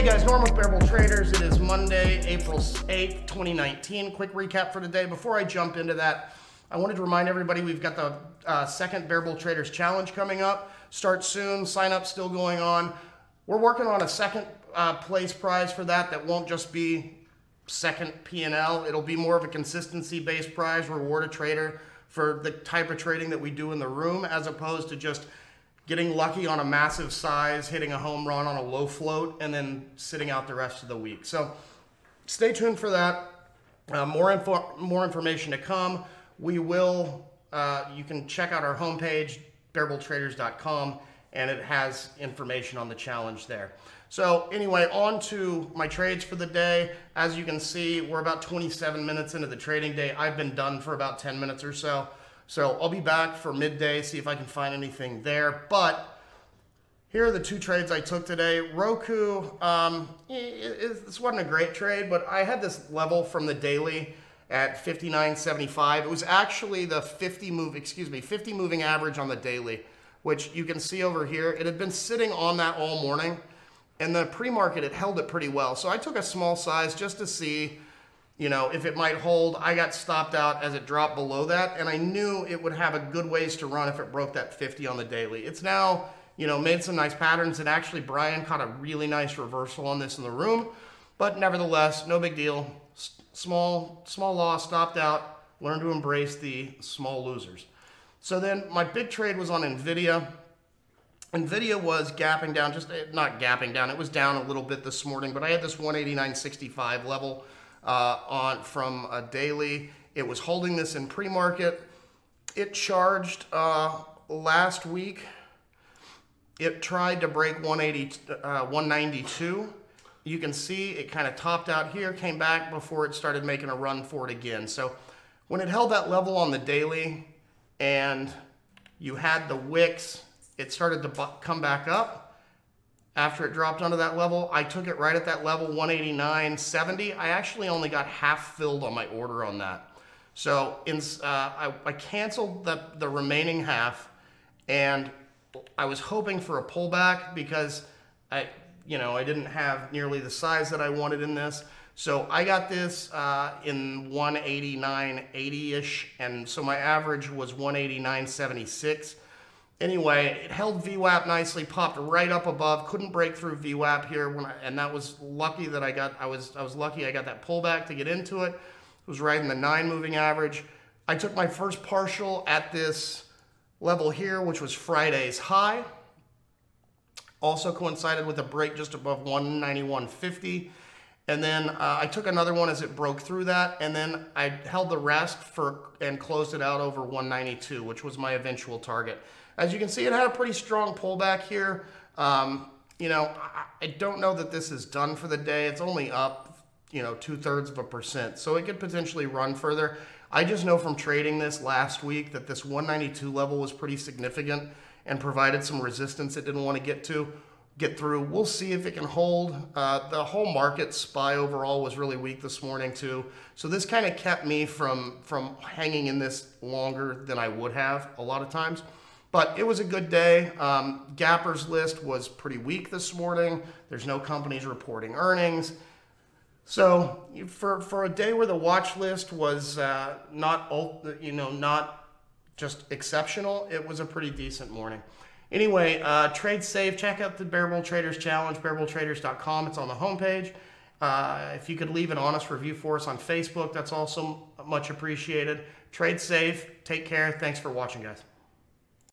Hey guys, Norm with Bear Bull Traders. It is Monday, April 8th, 2019. Quick recap for today. Before I jump into that, I wanted to remind everybody we've got the second Bear Bull Traders Challenge coming up. Start soon. Sign up still going on. We're working on a second place prize for that won't just be second P&L. It'll be more of a consistency-based prize, reward a trader for the type of trading that we do in the room, as opposed to just getting lucky on a massive size, hitting a home run on a low float, and then sitting out the rest of the week. So stay tuned for that. More information to come. We will, you can check out our homepage, bearbulltraders.com, and it has information on the challenge there. So anyway, on to my trades for the day. As you can see, we're about 27 minutes into the trading day. I've been done for about 10 minutes or so. So I'll be back for midday, see if I can find anything there. But here are the two trades I took today. Roku, this wasn't a great trade, but I had this level from the daily at 59.75. It was actually the 50 moving average on the daily, which you can see over here. It had been sitting on that all morning, and the pre-market, it held it pretty well. So I took a small size just to see, you know, if it might hold. I got stopped out as it dropped below that, and I knew it would have a good ways to run if it broke that 50 on the daily. It's now, you know, made some nice patterns, and actually Brian caught a really nice reversal on this in the room, but nevertheless, no big deal. Small loss, stopped out, learn to embrace the small losers. So then my big trade was on Nvidia. Nvidia was gapping down, just not gapping down, it was down a little bit this morning, but I had this 189.65 level from a daily. It was holding this in pre-market. It charged last week. It tried to break 192. You can see it kind of topped out here, came back before it started making a run for it again. So when it held that level on the daily and you had the wicks, it started to come back up. After it dropped under that level, I took it right at that level, 189.70. I actually only got half filled on my order on that. So I canceled the remaining half, and I was hoping for a pullback because I didn't have nearly the size that I wanted in this. So I got this in 189.80-ish, and so my average was 189.76. Anyway, it held VWAP nicely, popped right up above, couldn't break through VWAP here, and that was lucky that I was lucky I got that pullback to get into it. It was right in the 9 moving average. I took my first partial at this level here, which was Friday's high. Also coincided with a break just above 191.50. And then I took another one as it broke through that, and then I held the rest and closed it out over 192, which was my eventual target. As you can see, it had a pretty strong pullback here. You know, I don't know that this is done for the day. It's only up, you know, 0.2%, so it could potentially run further. I just know from trading this last week that this 192 level was pretty significant and provided some resistance it didn't want to get through. We'll see if it can hold. The whole market SPY overall was really weak this morning too, so this kind of kept me from hanging in this longer than I would have a lot of times. But it was a good day. Gappers list was pretty weak this morning. There's no companies reporting earnings. So for a day where the watch list was not just exceptional, it was a pretty decent morning. Anyway, trade safe. Check out the Bear Bull Traders Challenge, bearbulltraders.com. It's on the homepage. If you could leave an honest review for us on Facebook, that's also much appreciated. Trade safe. Take care. Thanks for watching, guys.